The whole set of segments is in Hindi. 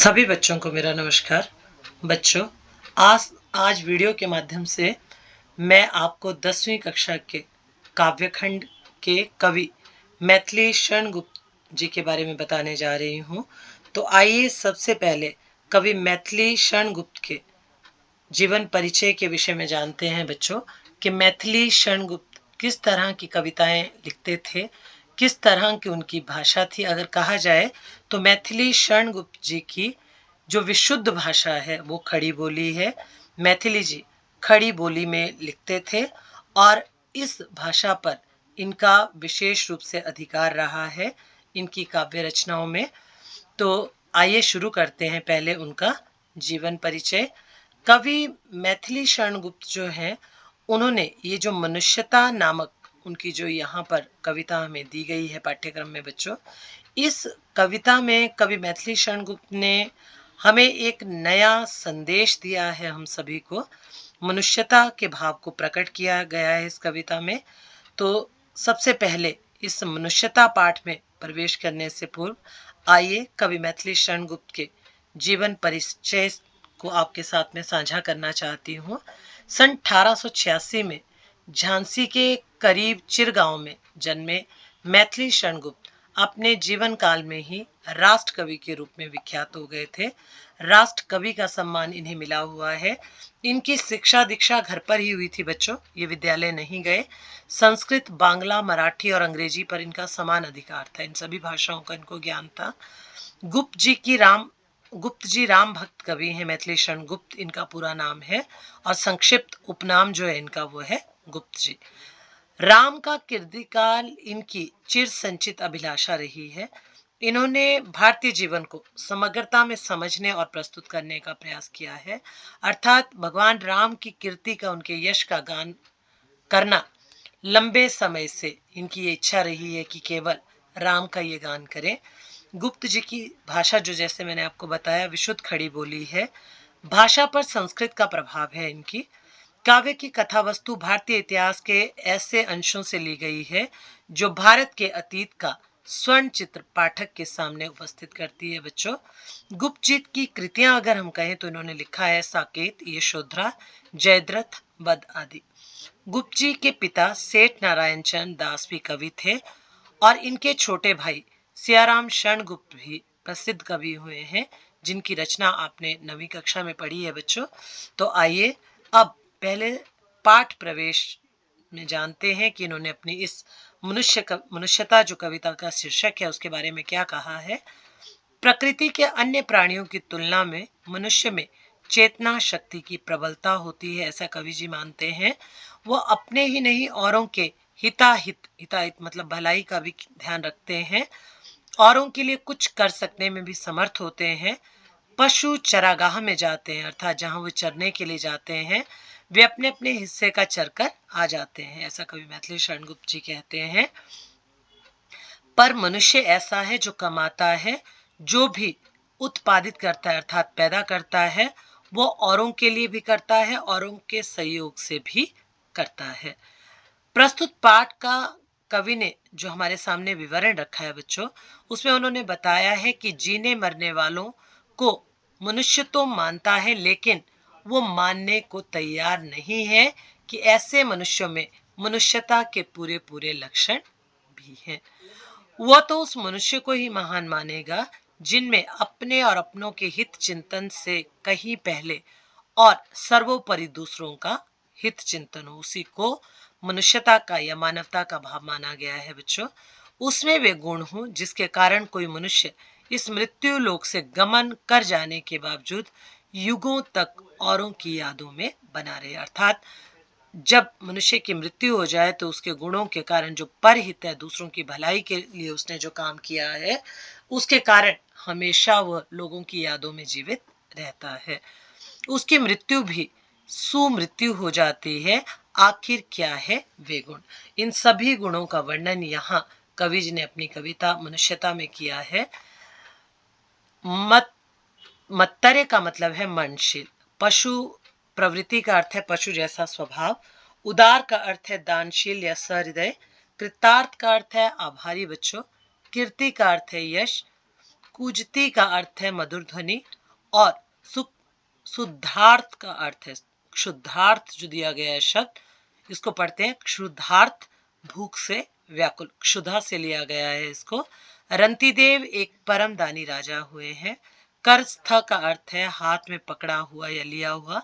सभी बच्चों को मेरा नमस्कार। बच्चों, आज आज वीडियो के माध्यम से मैं आपको 10वीं कक्षा के काव्यखंड के कवि मैथिली शरण गुप्त जी के बारे में बताने जा रही हूँ। तो आइए सबसे पहले कवि मैथिली शरण गुप्त के जीवन परिचय के विषय में जानते हैं बच्चों कि मैथिली शरण गुप्त किस तरह की कविताएं लिखते थे, किस तरह की उनकी भाषा थी। अगर कहा जाए तो मैथिली शरण गुप्त जी की जो विशुद्ध भाषा है वो खड़ी बोली है। मैथिली जी खड़ी बोली में लिखते थे और इस भाषा पर इनका विशेष रूप से अधिकार रहा है इनकी काव्य रचनाओं में। तो आइए शुरू करते हैं पहले उनका जीवन परिचय। कवि मैथिली शरण गुप्त जो हैं, उन्होंने ये जो मनुष्यता नामक उनकी जो यहाँ पर कविता हमें दी गई है पाठ्यक्रम में बच्चों, इस कविता में कवि मैथिली शरण गुप्त ने हमें एक नया संदेश दिया है। हम सभी को मनुष्यता के भाव को प्रकट किया गया है इस कविता में। तो सबसे पहले इस मनुष्यता पाठ में प्रवेश करने से पूर्व आइए कवि मैथिली शरण गुप्त के जीवन परिचय को आपके साथ में साझा करना चाहती हूँ। सन 1886 में झांसी के करीब चिरगांव में जन्मे मैथिली शरण गुप्त अपने जीवन काल में ही राष्ट्र कवि के रूप में विख्यात हो गए थे। राष्ट्र कवि का सम्मान इन्हें मिला हुआ है। इनकी शिक्षा दीक्षा घर पर ही हुई थी बच्चों, ये विद्यालय नहीं गए। संस्कृत, बांग्ला, मराठी और अंग्रेजी पर इनका समान अधिकार था, इन सभी भाषाओं का इनको ज्ञान था। गुप्त जी राम भक्त कवि हैं। मैथिली शरण गुप्त इनका पूरा नाम है और संक्षिप्त उपनाम जो है इनका वो है गुप्त जी। राम का कीर्तिकाल इनकी चिर संचित अभिलाषा रही है। इन्होंने भारतीय जीवन को समग्रता में समझने और प्रस्तुत करने का प्रयास किया है, अर्थात भगवान राम की कीर्ति का, उनके यश का गान करना लंबे समय से इनकी ये इच्छा रही है कि केवल राम का ये गान करें। गुप्त जी की भाषा जो जैसे मैंने आपको बताया विशुद्ध खड़ी बोली है। भाषा पर संस्कृत का प्रभाव है इनकी। काव्य की कथा वस्तु भारतीय इतिहास के ऐसे अंशों से ली गई है जो भारत के अतीत का स्वर्ण चित्र पाठक के सामने उपस्थित करती है बच्चों। गुप्त जी की कृतियां अगर हम कहें तो इन्होंने लिखा है साकेत, यशोधरा, जयद्रथ, बद आदि। गुप्त जी के पिता सेठ नारायण चंद दास भी कवि थे और इनके छोटे भाई सियाराम शरण गुप्त भी प्रसिद्ध कवि हुए हैं, जिनकी रचना आपने 9वीं कक्षा में पढ़ी है बच्चों। तो आइए अब पहले पाठ प्रवेश में जानते हैं कि इन्होंने अपनी इस मनुष्यता जो कविता का शीर्षक है उसके बारे में क्या कहा है। प्रकृति के अन्य प्राणियों की तुलना में मनुष्य में चेतना शक्ति की प्रबलता होती है, ऐसा कवि जी मानते हैं। वो अपने ही नहीं औरों के हिताहित मतलब भलाई का भी ध्यान रखते हैं, औरों के लिए कुछ कर सकने में भी समर्थ होते हैं। पशु चरागाह में जाते हैं, अर्थात जहां वो चरने के लिए जाते हैं, वे अपने अपने हिस्से का चरकर आ जाते हैं, ऐसा कवि मैथिली शरण गुप्त जी कहते हैं। पर मनुष्य ऐसा है जो कमाता है, जो भी उत्पादित करता है अर्थात पैदा करता है, वो औरों के लिए भी करता है, औरों के सहयोग से भी करता है। प्रस्तुत पाठ का कवि ने जो हमारे सामने विवरण रखा है बच्चों, उसमें उन्होंने बताया है कि जीने मरने वालों को मनुष्य तो मानता है, लेकिन वो मानने को तैयार नहीं है कि ऐसे मनुष्यों में मनुष्यता के पूरे पूरे लक्षण भी हैं। वह तो उस मनुष्य को ही महान मानेगा जिनमें अपने और अपनों के हित चिंतन से कहीं पहले और सर्वोपरि दूसरों का हित चिंतन हो, उसी को मनुष्यता का या मानवता का भाव माना गया है बच्चों। उसमें वे गुण हो जिसके कारण कोई मनुष्य इस मृत्यु लोक से गमन कर जाने के बावजूद युगों तक औरों की यादों में बना रहे, अर्थात जब मनुष्य की मृत्यु हो जाए तो उसके गुणों के कारण जो परहित है, दूसरों की भलाई के लिए उसने जो काम किया है, उसके कारण हमेशा वह लोगों की यादों में जीवित रहता है। उसकी मृत्यु भी सुमृत्यु हो जाती है। आखिर क्या है वे गुण? इन सभी गुणों का वर्णन यहाँ कवि जी ने अपनी कविता मनुष्यता में किया है। मत्तर्य का मतलब है मनशील। पशु प्रवृत्ति का अर्थ है पशु जैसा स्वभाव। उदार का अर्थ है दानशील या सहृदय। कृतार्थ का अर्थ है आभारी बच्चों। कीर्ति का अर्थ है यश। कूजती का अर्थ है मधुर ध्वनि और सुख शुद्धार्थ का अर्थ है शुद्धार्थ। जो दिया गया है शब्द इसको पढ़ते हैं क्षुधार्थ, भूख से व्याकुल, क्षुधा से लिया गया है इसको। रंतिदेव एक परम दानी राजा हुए हैं। करस्थ का अर्थ है हाथ में पकड़ा हुआ या लिया हुआ।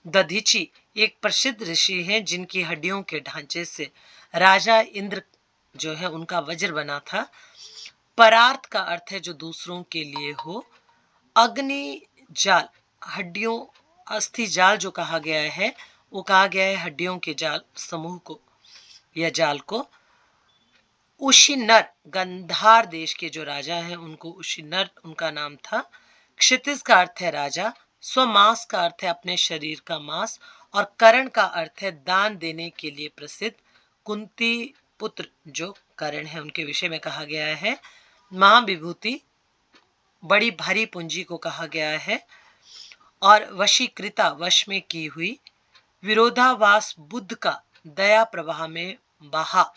दधीची एक प्रसिद्ध ऋषि हैं जिनकी हड्डियों के ढांचे से राजा इंद्र जो है उनका वज्र बना था। परार्थ का अर्थ है जो दूसरों के लिए हो। अग्नि जाल, हड्डियों, अस्थि जाल जो कहा गया है वो कहा गया है हड्डियों के जाल समूह को या जाल को। उशिनर, गंधार देश के जो राजा हैं उनको उशिनर उनका नाम था। क्षितिज का अर्थ है राजा। स्वमास का अर्थ है अपने शरीर का मांस। और करण का अर्थ है दान देने के लिए प्रसिद्ध। कुंती पुत्र जो करण है उनके विषय में कहा गया है। महाविभूति, बड़ी भारी पूंजी को कहा गया है। और वशीकृता, वश में की हुई। विरोधावास, बुद्ध का दया प्रवाह में बहा।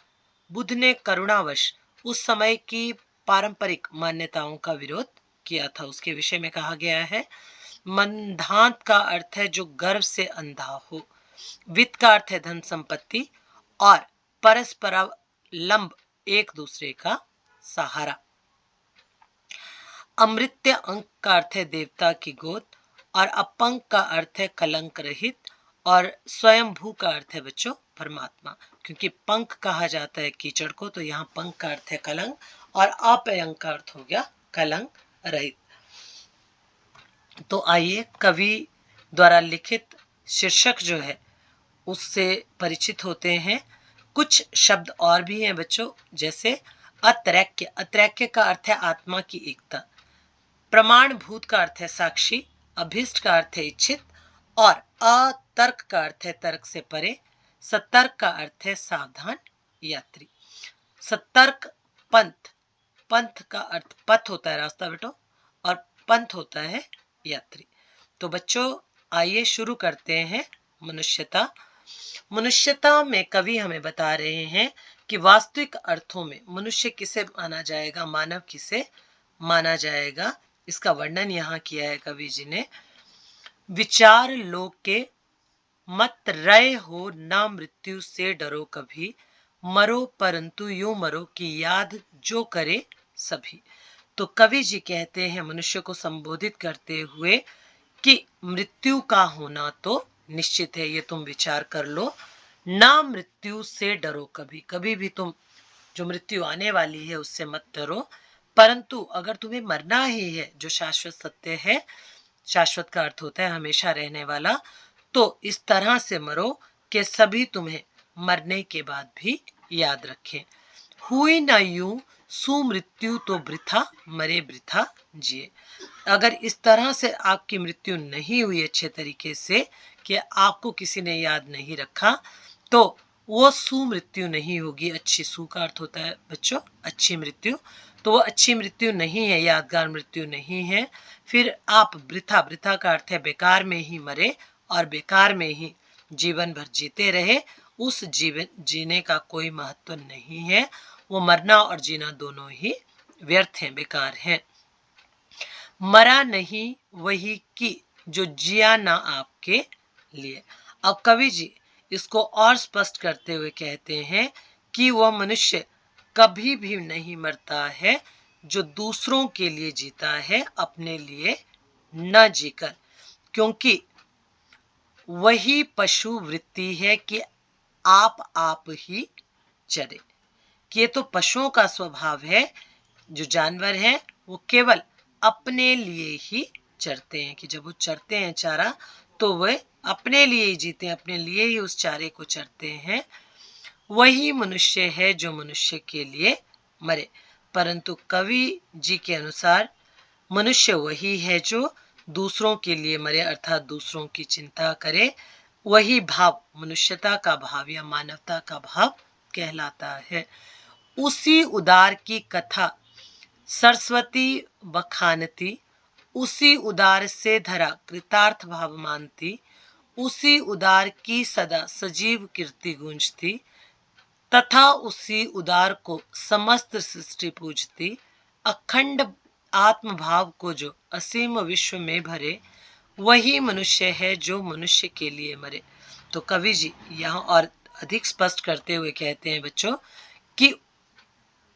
बुद्ध ने करुणावश उस समय की पारंपरिक मान्यताओं का विरोध किया था, उसके विषय में कहा गया है। मंदांत का अर्थ है जो गर्व से अंधा हो। वित्त का अर्थ है धन संपत्ति। और परस्परावलंब, एक दूसरे का सहारा। अमृत्य अंक का अर्थ है देवता की गोद। और अपंक का अर्थ है कलंक रहित। और स्वयंभू का अर्थ है बच्चों परमात्मा। क्योंकि पंख कहा जाता है कीचड़ को, तो यहाँ पंख का अर्थ है कलंक और अपयंक का अर्थ हो गया कलंक रहित। तो आइए कवि द्वारा लिखित शीर्षक जो है उससे परिचित होते हैं। कुछ शब्द और भी हैं बच्चों, जैसे अत्रैक्य। अत्रैक्य का अर्थ है आत्मा की एकता। प्रमाणभूत का अर्थ है साक्षी। अभिष्ट का अर्थ है इच्छित। और अतर्क का अर्थ है तर्क से परे। सतर्क का अर्थ है सावधान यात्री। सतर्क पंथ, पंथ का अर्थ पथ होता है रास्ता बेटो, और पंथ होता है यात्री। तो बच्चों आइए शुरू करते हैं मनुष्यता। मनुष्यता में कवि हमें बता रहे हैं कि वास्तविक अर्थों में मनुष्य किसे माना जाएगा, मानव किसे माना जाएगा, इसका वर्णन यहाँ किया है कवि जी ने। विचार लोक के मत रय हो, ना मृत्यु से डरो कभी, मरो परंतु यूं मरो कि याद जो करे सभी। तो कवि जी कहते हैं मनुष्य को संबोधित करते हुए कि मृत्यु का होना तो निश्चित है, ये तुम विचार कर लो। ना मृत्यु से डरो कभी, कभी भी तुम जो मृत्यु आने वाली है उससे मत डरो। परंतु अगर तुम्हें मरना ही है, जो शाश्वत सत्य है, शाश्वत का अर्थ होता है हमेशा रहने वाला, तो इस तरह से मरो कि सभी तुम्हें मरने के बाद भी याद रखें। हुई ना यूं सुमृत्यु तो वृथा मरे वृथा जिए। अगर इस तरह से आपकी मृत्यु नहीं हुई अच्छे तरीके से कि आपको किसी ने याद नहीं रखा, तो वो सुमृत्यु नहीं होगी। अच्छी, सु का अर्थ होता है बच्चों अच्छी मृत्यु, तो वो अच्छी मृत्यु नहीं है, यादगार मृत्यु नहीं है। फिर आप वृथा, वृथा का अर्थ है बेकार में ही मरे और बेकार में ही जीवन भर जीते रहे, उस जीवन जीने का कोई महत्व नहीं है। वो मरना और जीना दोनों ही व्यर्थ हैं, बेकार हैं। मरा नहीं वही की जो जिया ना आपके लिए। अब कवि जी इसको और स्पष्ट करते हुए कहते हैं कि वह मनुष्य कभी भी नहीं मरता है जो दूसरों के लिए जीता है, अपने लिए न जीकर। क्योंकि वही पशु वृत्ति है कि आप ही चरे। कि ये तो पशुओं का स्वभाव है, जो जानवर हैं वो केवल अपने लिए ही चरते हैं, कि जब वो चरते हैं चारा तो वे अपने लिए ही जीते हैं, अपने लिए ही उस चारे को चरते हैं। वही मनुष्य है जो मनुष्य के लिए मरे। परंतु कवि जी के अनुसार मनुष्य वही है जो दूसरों के लिए मरे, अर्थात दूसरों की चिंता करे। वही भाव मनुष्यता का भाव या मानवता का भाव कहलाता है। उसी उदार की कथा सरस्वती बखानती, उसी उदार से धरा कृतार्थ भाव मानती, उसी उदार की सदा सजीव कीर्ति गूंजती, तथा उसी उदार को समस्त सृष्टि पूजती। अखंड आत्मभाव को जो असीम विश्व में भरे, वही मनुष्य है जो मनुष्य के लिए मरे। तो कवि जी यहाँ और अधिक स्पष्ट करते हुए कहते हैं बच्चों कि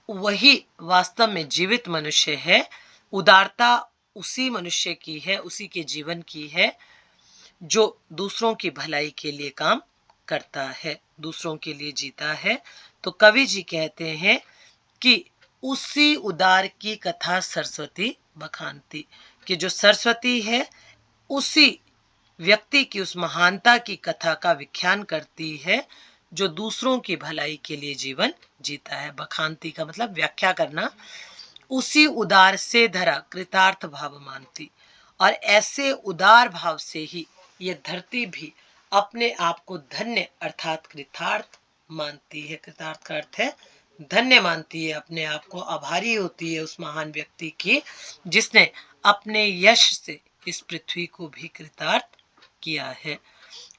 वही वास्तव में जीवित मनुष्य है। उदारता उसी मनुष्य की है, उसी के जीवन की है जो दूसरों की भलाई के लिए काम करता है, दूसरों के लिए जीता है। तो कवि जी कहते हैं कि उसी उदार की कथा सरस्वती बखानती, कि जो सरस्वती है उसी व्यक्ति की उस महानता की कथा का व्याख्यान करती है जो दूसरों की भलाई के लिए जीवन जीता है। बखानती का मतलब व्याख्या करना। उसी उदार से धरा कृतार्थ भाव मानती, और ऐसे उदार भाव से ही ये धरती भी अपने आप को धन्य अर्थात कृतार्थ मानती है। कृतार्थ का अर्थ है धन्य मानती है, अपने आप को आभारी होती है उस महान व्यक्ति की जिसने अपने यश से इस पृथ्वी को भी कृतार्थ किया है।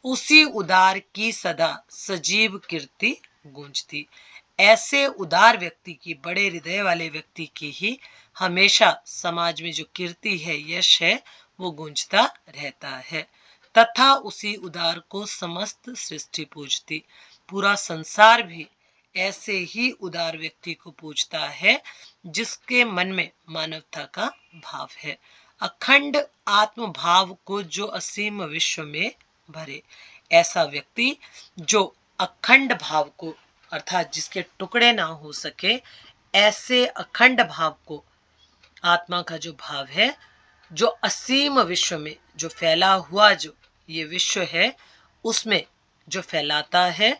उसी उदार की सदा सजीव कीर्ति गूंजती। ऐसे उदार व्यक्ति की, बड़े हृदय वाले व्यक्ति की ही हमेशा समाज में जो कीर्ति है, यश है, वो गूंजता रहता है। तथा उसी उदार को समस्त सृष्टि पूजती। पूरा संसार भी ऐसे ही उदार व्यक्ति को पूजता है जिसके मन में मानवता का भाव है। अखंड आत्म भाव को जो असीम विश्व में भरे। ऐसा व्यक्ति जो अखंड भाव को अर्थात जिसके टुकड़े ना हो सके, ऐसे अखंड भाव को, आत्मा का जो भाव है, जो असीम विश्व में जो फैला हुआ जो ये विश्व है उसमें जो फैलाता है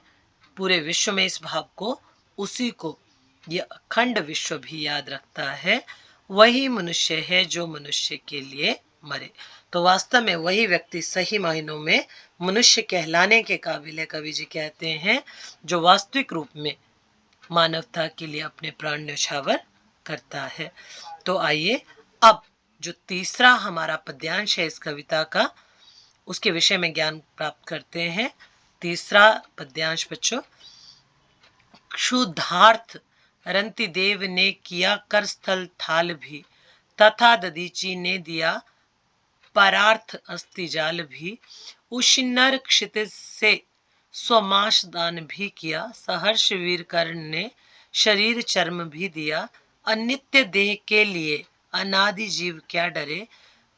पूरे विश्व में इस भाव को, उसी को ये अखंड विश्व भी याद रखता है। वही मनुष्य है जो मनुष्य के लिए मरे। तो वास्तव में वही व्यक्ति सही मायनों में मनुष्य कहलाने के काबिल है, कवि जी कहते हैं, जो वास्तविक रूप में मानवता के लिए अपने प्राण न्यौछावर करता है। तो आइए अब जो तीसरा हमारा पद्यांश है इस कविता का, उसके विषय में ज्ञान प्राप्त करते हैं। तीसरा पद्यांश बच्चों, क्षुधार्थ रंतिदेव ने किया कर स्थल थाल भी, तथा दधीची ने दिया परार्थ अस्थिजाल भी। उशिन्नर क्षितिज से स्वमाश दान भी किया, सहर्ष वीर कर्ण ने शरीर चर्म भी दिया। अनित्य देह के लिए अनादि जीव क्या डरे,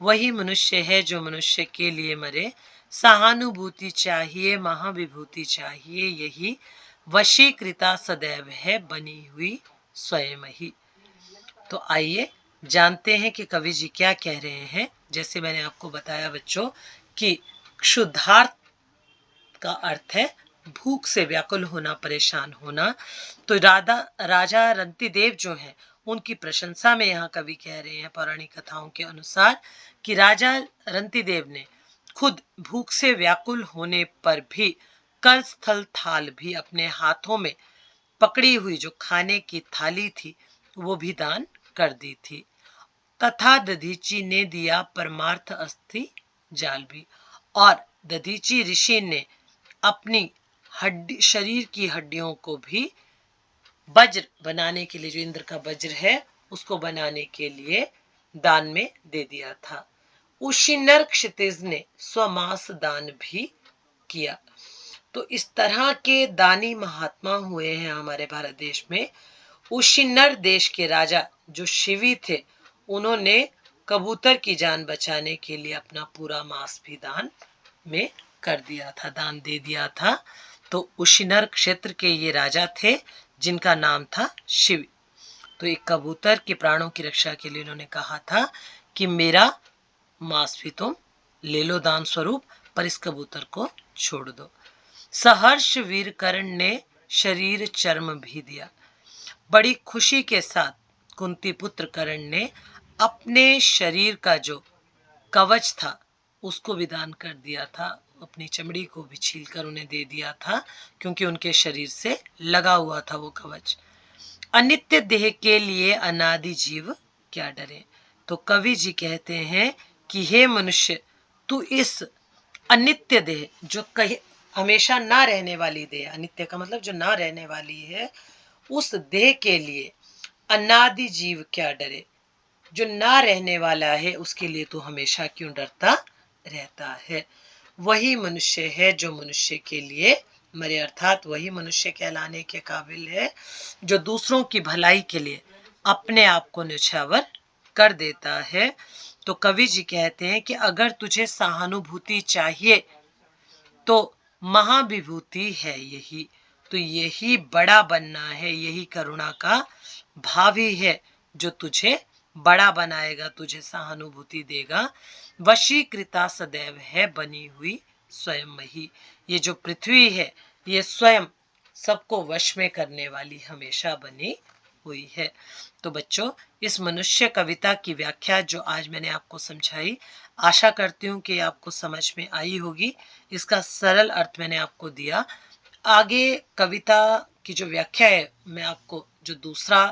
वही मनुष्य है जो मनुष्य के लिए मरे। सहानुभूति चाहिए महाविभूति चाहिए, यही वशीकृता सदैव है बनी हुई स्वयं ही। तो आइए जानते हैं कि कवि जी क्या कह रहे हैं। जैसे मैंने आपको बताया बच्चों कि क्षुधार्त का अर्थ है भूख से व्याकुल होना, परेशान होना। तो राजा रंतिदेव जो हैं उनकी प्रशंसा में यहाँ कवि कह रहे हैं पौराणिक कथाओं के अनुसार कि राजा रंतिदेव ने खुद भूख से व्याकुल होने पर भी कर स्थल थाल भी, अपने हाथों में पकड़ी हुई जो खाने की थाली थी वो भी दान कर दी थी। तथा दधीची ने दिया परमार्थ अस्थि जाल भी, और दधीची ऋषि ने अपनी हड्डी, शरीर की हड्डियों को भी वज्र बनाने के लिए, जो इंद्र का वज्र है उसको बनाने के लिए दान में दे दिया था। उशिनर क्षितिज ने स्वमास दान भी किया। तो इस तरह के दानी महात्मा हुए हैं हमारे भारत देश में। उशिन्नर देश के राजा जो शिवी थे, उन्होंने कबूतर की जान बचाने के लिए अपना पूरा मांस भी दान में कर दिया था, दान दे दिया था। तो उशिनर क्षेत्र के ये राजा थे जिनका नाम था शिव। तो एक कबूतर के प्राणों की रक्षा के लिए उन्होंने कहा था कि मेरा मांस भी तुम ले लो दान स्वरूप, पर इस कबूतर को छोड़ दो। सहर्ष वीर कर्ण ने शरीर चर्म भी दिया। बड़ी खुशी के साथ कुंती पुत्र कर्ण ने अपने शरीर का जो कवच था उसको भी दान कर दिया था, अपनी चमड़ी को भी छीलकर उन्हें दे दिया था क्योंकि उनके शरीर से लगा हुआ था वो कवच। अनित्य देह के लिए अनादि जीव क्या डरे। तो कवि जी कहते हैं कि हे मनुष्य, तू इस अनित्य देह, जो कहीं हमेशा ना रहने वाली देह, अनित्य का मतलब जो ना रहने वाली है, उस देह के लिए अनादि जीव क्या डरे। जो ना रहने वाला है उसके लिए तो हमेशा क्यों डरता रहता है। वही मनुष्य है जो मनुष्य के लिए मरे, अर्थात वही मनुष्य कहलाने के काबिल है जो दूसरों की भलाई के लिए अपने आप को न्यौछावर कर देता है। तो कवि जी कहते हैं कि अगर तुझे सहानुभूति चाहिए तो महाविभूति है यही, तो यही बड़ा बनना है, यही करुणा का भाव ही है जो तुझे बड़ा बनाएगा, तुझे सहानुभूति देगा। वशीकृता सदैव है बनी हुई स्वयं ही, ये जो पृथ्वी है ये स्वयं सबको वश में करने वाली हमेशा बनी हुई है। तो बच्चों, इस मनुष्य कविता की व्याख्या जो आज मैंने आपको समझाई, आशा करती हूँ कि आपको समझ में आई होगी। इसका सरल अर्थ मैंने आपको दिया। आगे कविता की जो व्याख्या है मैं आपको जो दूसरा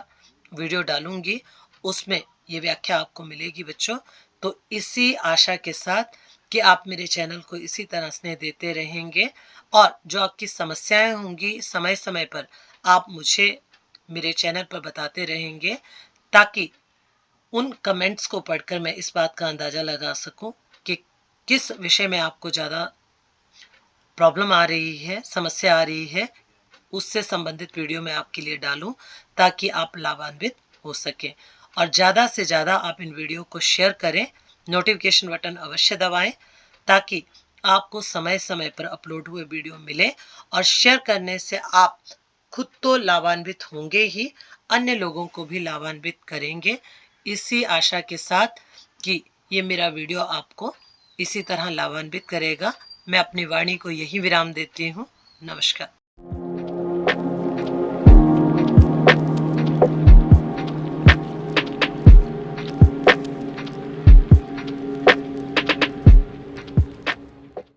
वीडियो डालूंगी उसमें ये व्याख्या आपको मिलेगी बच्चों। तो इसी आशा के साथ कि आप मेरे चैनल को इसी तरह स्नेह देते रहेंगे और जो आपकी समस्याएं होंगी समय समय पर आप मुझे मेरे चैनल पर बताते रहेंगे, ताकि उन कमेंट्स को पढ़कर मैं इस बात का अंदाज़ा लगा सकूं कि किस विषय में आपको ज़्यादा प्रॉब्लम आ रही है, समस्या आ रही है, उससे संबंधित वीडियो मैं आपके लिए डालूं ताकि आप लाभान्वित हो सकें। और ज़्यादा से ज़्यादा आप इन वीडियो को शेयर करें, नोटिफिकेशन बटन अवश्य दबाएं ताकि आपको समय समय पर अपलोड हुए वीडियो मिले। और शेयर करने से आप खुद तो लाभान्वित होंगे ही, अन्य लोगों को भी लाभान्वित करेंगे, इसी आशा के साथ कि ये मेरा वीडियो आपको इसी तरह लाभान्वित करेगा। मैं अपनी वाणी को यही विराम देती हूँ। नमस्कार।